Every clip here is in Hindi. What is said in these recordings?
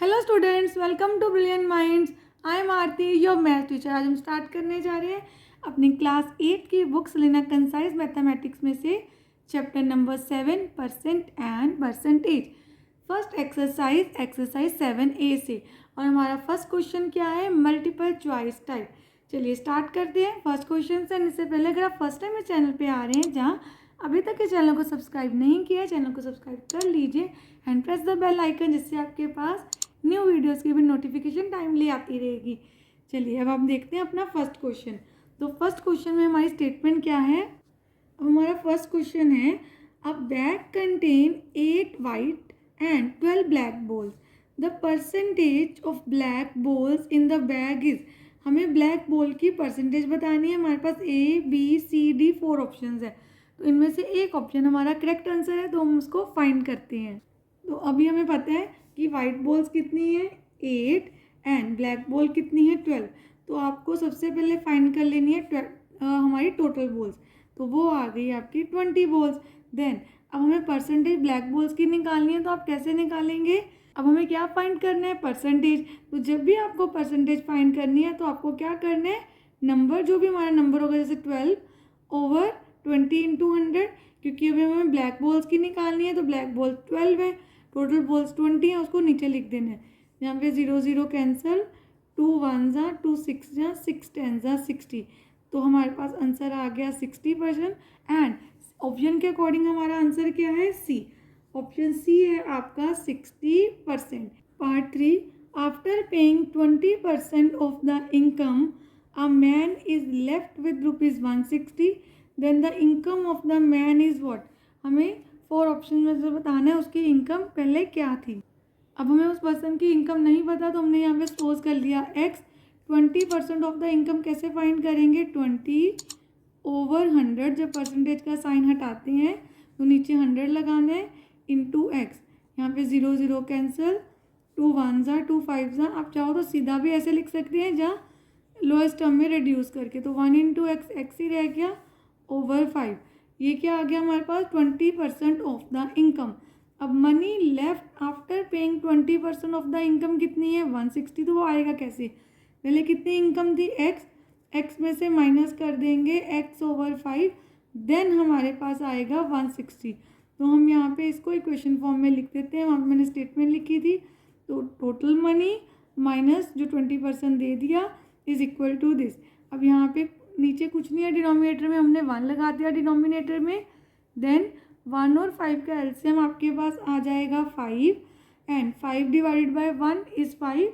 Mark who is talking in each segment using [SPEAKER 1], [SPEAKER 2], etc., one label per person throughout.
[SPEAKER 1] Hello students, welcome to Brilliant Minds. I am Aarti, your math teacher. आज हम स्टार्ट करने जा रहे हैं अपनी क्लास 8 की बुक्स लेना कंसाइज मैथमेटिक्स में से chapter number 7 percent and percentage. First exercise 7A से। और हमारा फर्स्ट क्वेश्चन क्या है? Multiple choice type. चलिए स्टार्ट करते हैं फर्स्ट क्वेश्चन से। इससे पहले अगर आप फर्स्ट टाइम इस चैनल पे आ रहे हैं, जहाँ अभी तक के चैनल को सब्सक्राइब नहीं किया है, चैनल को सब्सक्राइब कर लीजिए and press the bell icon, जिससे आपके पास न्यू वीडियोस की भी नोटिफिकेशन टाइमली आती रहेगी। चलिए अब हम देखते हैं अपना फर्स्ट क्वेश्चन। तो फर्स्ट क्वेश्चन में हमारी स्टेटमेंट क्या है? अब हमारा फर्स्ट क्वेश्चन है, अ bag contain 8 white and 12 black balls. The percentage of black balls in the bag is. हमें ब्लैक बॉल की परसेंटेज बतानी है। हमारे पास A, B, C, D 4 option है, तो इनमें से एक ऑप्शन हमारा करेक्ट आंसर है, तो हम उसको फाइंड करते हैं। तो अभी हमें पता है कि वाइट बॉल्स कितनी है 8 एंड ब्लैक बॉल कितनी है 12। तो आपको सबसे पहले फाइंड कर लेनी है हमारी टोटल बॉल्स। तो वो आ गई आपकी 20 बॉल्स। देन अब हमें परसेंटेज ब्लैक बॉल्स की निकालनी है, तो आप कैसे निकालेंगे? अब हमें क्या फाइंड करना है? परसेंटेज। तो जब भी आपको परसेंटेज फाइंड करनी है, तो आपको क्या करना है? नंबर, जो भी हमारा नंबर होगा, जैसे 12 ओवर 20 इंटू 100, क्योंकि अभी हमें ब्लैक बॉल्स की निकालनी है, तो ब्लैक बॉल्स 12 है, टोटल बॉल्स 20 है, उसको नीचे लिख देना है। यहाँ पे 0 0 कैंसिल, 2 1 जा, 2 6 जा, 6 10 जा 60। तो हमारे पास आंसर आ गया 60%। एंड ऑप्शन के अकॉर्डिंग हमारा आंसर क्या है? सी। ऑप्शन सी है आपका 60%। Part 3, after paying 20% of the income a man is left with ₹160, then the income of the man is what? हमें 4 ऑप्शन में से बताना है उसकी इनकम पहले क्या थी। अब हमें उस पर्सन की इनकम नहीं पता, तो हमने यहाँ पे सपोज कर लिया x। 20% ऑफ द इनकम कैसे फाइंड करेंगे? 20 ओवर 100। जब परसेंटेज का साइन हटाते हैं तो नीचे 100 लगाना है, इंटू एक्स। यहाँ पे 0 0 कैंसिल, 2 1 जा, 2 5 जा। आप चाहो तो सीधा भी ऐसे लिख सकते हैं, जहाँ लोएस्ट टर्म में रिड्यूस करके। तो 1 इंटू एक्स, एक्स ही रह गया, ओवर 5। ये क्या आ गया हमारे पास? 20% ऑफ द इनकम। अब money left after paying 20% of the income कितनी है? 160। तो वो आएगा कैसे? पहले कितनी इनकम थी? एक्स। एक्स में से माइनस कर देंगे एक्स ओवर 5, देन हमारे पास आएगा 160। तो हम यहाँ पे इसको इक्वेशन फॉर्म में लिख देते हैं। वहाँ पे मैंने स्टेटमेंट लिखी थी। तो टोटल मनी माइनस जो 20% दे दिया इज इक्वल टू दिस। अब यहाँ पे नीचे कुछ नहीं है, डिनोमिनेटर में हमने 1 लगा दिया डिनोमिनेटर में। देन 1 और 5 का एलसीएम आपके पास आ जाएगा 5, and 5 divided by 1 is 5।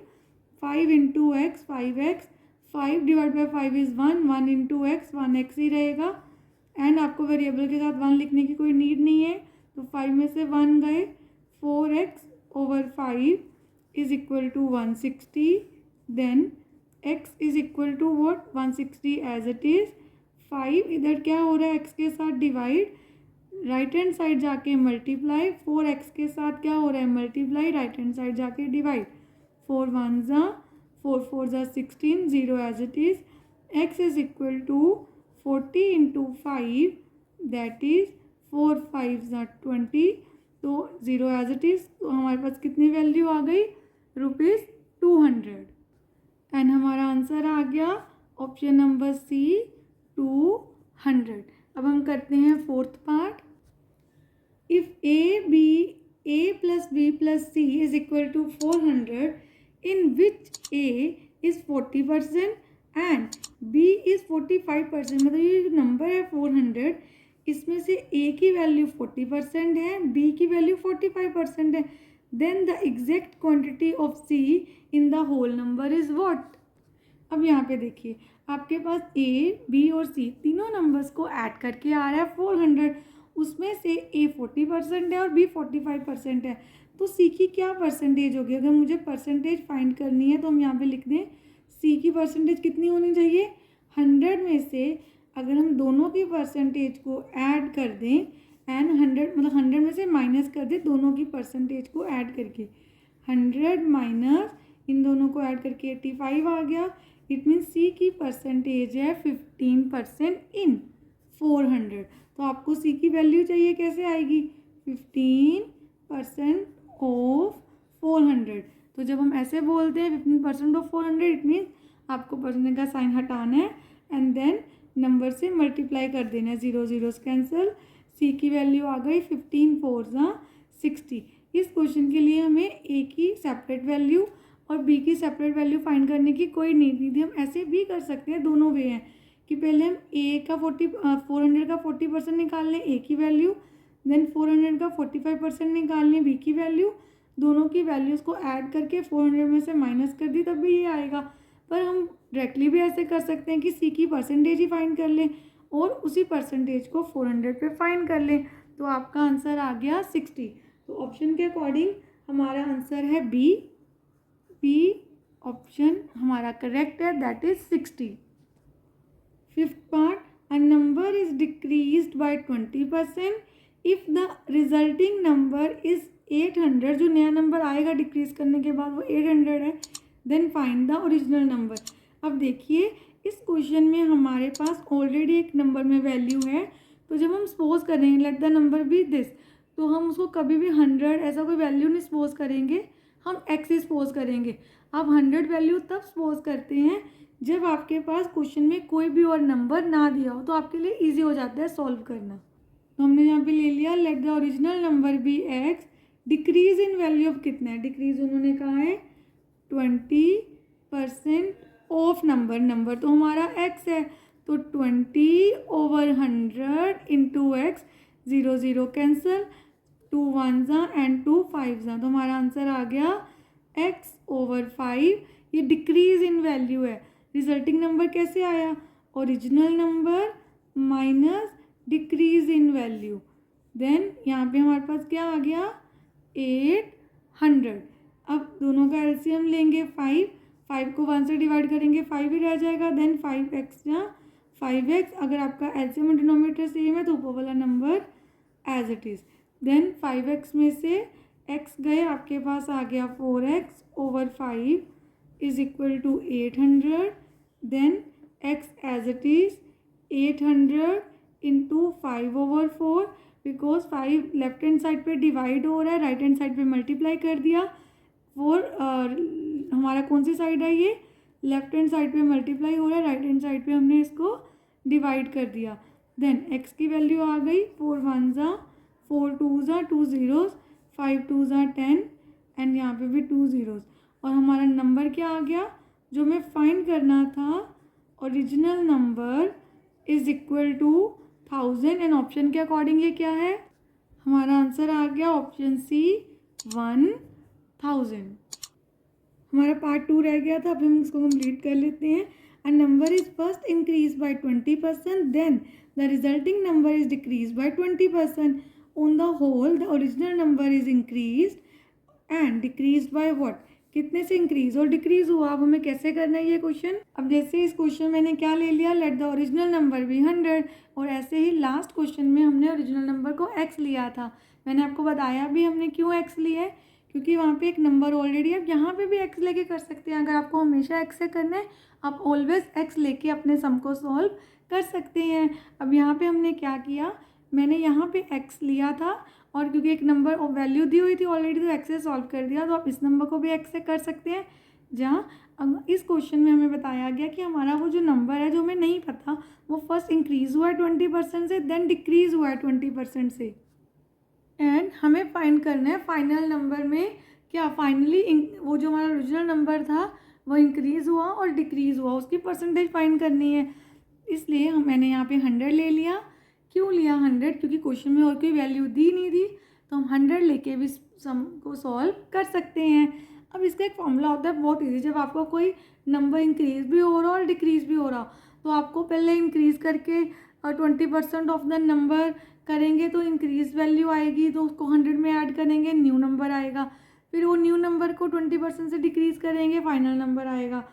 [SPEAKER 1] 5 into x 5x, 5 divide by 5 is 1, 1 into x 1x ही रहेगा। एंड आपको वेरिएबल के साथ 1 लिखने की कोई नीड नहीं है, तो 5 में से 1 गए, 4x over 5 is equal to 160। Then x is equal to what? 160 as it is. 5 इधर क्या हो रहा है? x के साथ डिवाइड, राइट हैंड साइड जाके मल्टीप्लाई। 4x के साथ क्या हो रहा है? मल्टीप्लाई, राइट हैंड साइड जाके डिवाइड। 4 1 जा, 4 4 जा 16, 0 as it is. x is equal to 40 into 5, that is 4 5 जा 20। तो 0 एज इट इज़। तो हमारे पास कितनी वैल्यू आ गई? ₹200। एंड हमारा आंसर आ गया ऑप्शन नंबर सी, 200। अब हम करते हैं fourth part. If a plus b plus c is equal to 400, in which a is 40% and b is 45%, मतलब ये जो नंबर है 400, इसमें से a की वैल्यू 40% है, b की वैल्यू 45% है, then the exact quantity of c in the whole number is what? अब यहाँ पे देखिए, आपके पास a, b और c तीनों नंबर्स को ऐड करके आ रहा है 400। उसमें से a 40% है और b 45% है, तो c की क्या परसेंटेज होगी? अगर मुझे परसेंटेज फाइंड करनी है, तो हम यहाँ पे लिख दें c की परसेंटेज कितनी होनी चाहिए? 100 में से अगर हम दोनों की परसेंटेज को ऐड कर दें, एंड 100 मतलब 100 में से माइनस कर दें दोनों की परसेंटेज को ऐड करके, 100 माइनस इन दोनों को ऐड करके 85 आ गया। इट मीन्स सी की परसेंटेज है 15% इन 400। तो आपको सी की वैल्यू चाहिए, कैसे आएगी? 15% ऑफ 400। तो जब हम ऐसे बोलते हैं 15% ऑफ 400, इट मीन्स आपको परसेंटेज का साइन हटाना है एंड देन नंबर से मल्टीप्लाई कर देना है, 0 0 कैंसिल। सी की वैल्यू आ गई 15 4 60। इस क्वेश्चन के लिए हमें ए की सेपरेट वैल्यू और बी की सेपरेट वैल्यू फाइंड करने की कोई नीड नहीं थी। हम ऐसे भी कर सकते हैं, दोनों वे हैं कि पहले हम ए का 400 का 40% निकाल लें ए की वैल्यू, देन 400 का 45% निकाल लें बी की वैल्यू, दोनों की वैल्यूज़ को ऐड करके 400 में से माइनस कर दी तब भी ये आएगा। पर हम डायरेक्टली भी ऐसे कर सकते हैं कि सी की परसेंटेज ही फाइंड कर लें और उसी परसेंटेज को 400 पे फाइंड कर लें, तो आपका आंसर आ गया 60। तो ऑप्शन के अकॉर्डिंग हमारा आंसर है बी ऑप्शन हमारा करेक्ट है, that is 60। Fifth part, a number is decreased bye 20% if the resulting number is 800। जो नया नंबर आएगा डिक्रीज करने के बाद वो 800 है, then find the original number. अब देखिए इस क्वेश्चन में हमारे पास ऑलरेडी एक नंबर में वैल्यू है, तो जब हम सपोज करेंगे let the number be this, तो हम उसको कभी भी 100 ऐसा कोई वैल्यू नहीं सपोज करेंगे, हम एक्स ही सपोज करेंगे। आप 100 वैल्यू तब सपोज करते हैं जब आपके पास क्वेश्चन में कोई भी और नंबर ना दिया हो, तो आपके लिए ईजी हो जाता है सॉल्व करना। तो हमने यहाँ पे ले लिया let the original number be x, decrease in value of कितना है, डिक्रीज उन्होंने कहा है 20% ऑफ नंबर तो हमारा x है, तो 20/100 इंटू एक्स, 0 0 कैंसिल, 2 1 एंड 2 5, तो हमारा आंसर आ गया x/5। ये डिक्रीज इन वैल्यू है, रिजल्टिंग नंबर कैसे आया, original number minus decrease in value, then यहाँ पे हमारे पास क्या आ गया 800। अब दोनों का एलसीएम लेंगे 5 को 1 से डिवाइड करेंगे 5 ही रह जाएगा, देन 5x या 5x, अगर आपका एलसीएम डिनोमिनेटर सेम है तो ऊपर वाला number as it is, then 5x में से x गए, आपके पास आ गया 4x/5 is equal to 800, then x as it is 800 into 5/4, because 5 left hand side पे डिवाइड हो रहा है, राइट हैंड साइड पे मल्टीप्लाई कर दिया। 4 हमारा कौन सी साइड है, ये लेफ्ट हैंड साइड पे मल्टीप्लाई हो रहा है, राइट हैंड साइड पे हमने इसको डिवाइड कर दिया। देन x की वैल्यू आ गई 4 1 4 2 2 zeros, 5 2 10 एंड यहाँ पे भी 2 zeros, और हमारा नंबर क्या आ गया जो हमें फाइंड करना था, original number is equal to 1000 and option के अकॉर्डिंग ये क्या है, हमारा आंसर आ गया ऑप्शन सी 1000। हमारा पार्ट 2 रह गया था, अब हम इसको कंप्लीट कर लेते हैं। A number is first increase by 20%, then the resulting number is decrease by 20%। On the whole the original number is increase and decrease by what, कितने से इंक्रीज और डिक्रीज हुआ। अब हमें कैसे करना है ये क्वेश्चन, अब जैसे इस क्वेश्चन मैंने क्या ले लिया, लेट द ओरिजिनल नंबर भी 100, और ऐसे ही लास्ट क्वेश्चन में हमने ओरिजिनल नंबर को x लिया था। मैंने आपको बताया भी हमने क्यों x लिया है, क्योंकि वहाँ पे एक नंबर ऑलरेडी है। अब यहाँ पे भी x लेके कर सकते हैं, अगर आपको हमेशा x से करना है आप ऑलवेज x लेके अपने सम को सॉल्व कर सकते हैं। अब यहाँ पे हमने क्या किया, मैंने यहाँ पे x लिया था और क्योंकि एक नंबर और वैल्यू दी हुई थी ऑलरेडी, तो x से सॉल्व कर दिया। तो आप इस नंबर को भी x से कर सकते हैं, जहाँ इस क्वेश्चन में हमें बताया गया कि हमारा वो जो नंबर है जो हमें नहीं पता, वो फर्स्ट इंक्रीज़ हुआ है 20% से, देन डिक्रीज़ हुआ है 20% से, एंड हमें फाइंड करना है फाइनल नंबर में क्या फाइनली वो जो हमारा ओरिजिनल नंबर था वो इंक्रीज़ हुआ और डिक्रीज़ हुआ, उसकी परसेंटेज फाइंड करनी है। इसलिए मैंने यहाँ पे 100 ले लिया। क्यों लिया 100, क्योंकि क्वेश्चन में और कोई वैल्यू दी नहीं थी, तो हम 100 लेके भी सम को सॉल्व कर सकते हैं। अब इसका एक फॉर्मूला होता है बहुत ईजी, जब आपको कोई नंबर इंक्रीज़ भी हो रहा और डिक्रीज़ भी हो रहा, तो आपको पहले इंक्रीज़ करके 20% ऑफ द नंबर करेंगे तो इंक्रीज़ वैल्यू आएगी, तो उसको 100 में ऐड करेंगे, न्यू नंबर आएगा, फिर वो न्यू नंबर को 20% से डिक्रीज़ करेंगे, फाइनल नंबर आएगा।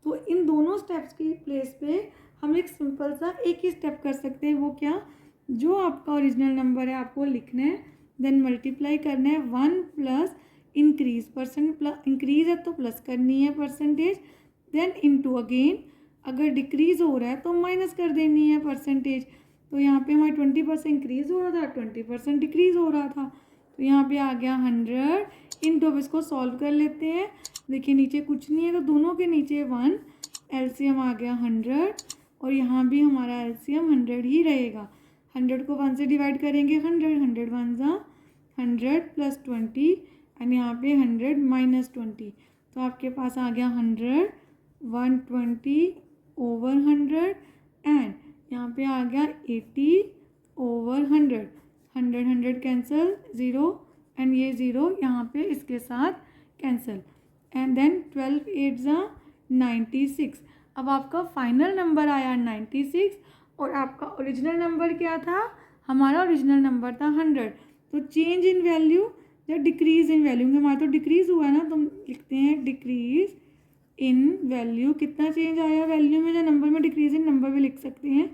[SPEAKER 1] तो इन दोनों स्टेप्स की प्लेस पे हम एक सिंपल सा एक ही स्टेप कर सकते हैं, वो क्या, जो आपका ओरिजिनल नंबर है आपको लिखना है, देन मल्टीप्लाई करना है 1 plus increase percent, plus increase है तो प्लस करनी है परसेंटेज, देन इनटू अगेन अगर डिक्रीज हो रहा है तो माइनस कर देनी है परसेंटेज। तो यहाँ पे हमारे 20% इंक्रीज हो रहा था, 20% डिक्रीज हो रहा था, तो यहाँ पे आ गया 100 इंटू, अब इसको सॉल्व कर लेते हैं। देखिए नीचे कुछ नहीं है तो दोनों के नीचे 1, एलसीएम आ गया 100 और यहाँ भी हमारा एलसीएम 100 ही रहेगा। 100 को 1 से डिवाइड करेंगे 100, 100 1 ज़ा 100 प्लस 20 एंड यहाँ पे 100 माइनस 20, तो आपके पास आ गया 100, 120 ओवर 100 एंड यहाँ पे आ गया 80 ओवर 100, 100 100 कैंसिल, 0 एंड ये 0 यहाँ पे इसके साथ कैंसिल एंड देन 12 8 ज़ा 96। अब आपका फाइनल नंबर आया 96 और आपका ओरिजिनल नंबर क्या था? हमारा ओरिजिनल नंबर था 100। तो चेंज इन वैल्यू या डिक्रीज इन वैल्यू, हमारा तो डिक्रीज हुआ ना, तो हम लिखते हैं डिक्रीज इन वैल्यू। कितना चेंज आया वैल्यू में या नंबर में? डिक्रीज इन नंबर में लिख सकते हैं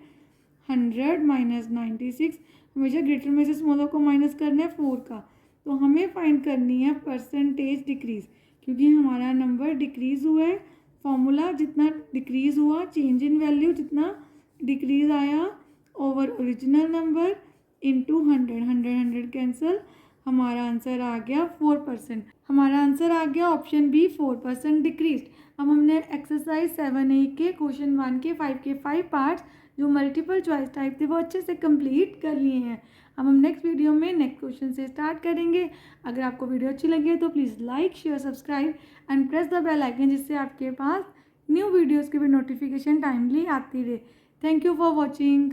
[SPEAKER 1] 100 माइनस 96। हमेशा ग्रेटर में से स्मॉलर को माइनस करना है 4 का, तो हमें फाइंड करनी है परसेंटेज डिक्रीज, क्योंकि हमारा नंबर डिक्रीज हुआ है। फॉर्मूला जितना डिक्रीज हुआ, चेंज इन वैल्यू जितना डिक्रीज आया over original number into 100, 100 100 cancel, हमारा आंसर आ गया 4%। हमारा आंसर आ गया ऑप्शन बी 4% डिक्रीज। अब हमने एक्सरसाइज 7A के क्वेश्चन 1 के 5 के 5 पार्ट्स जो मल्टीपल चॉइस टाइप थे वो अच्छे से कंप्लीट कर लिए हैं। अब हम नेक्स्ट वीडियो में नेक्स्ट क्वेश्चन से स्टार्ट करेंगे। अगर आपको वीडियो अच्छी लगी तो please like share subscribe and press the bell icon, जिससे आपके पास न्यू वीडियोज़ की भी नोटिफिकेशन टाइमली आती रहे। Thank you for watching.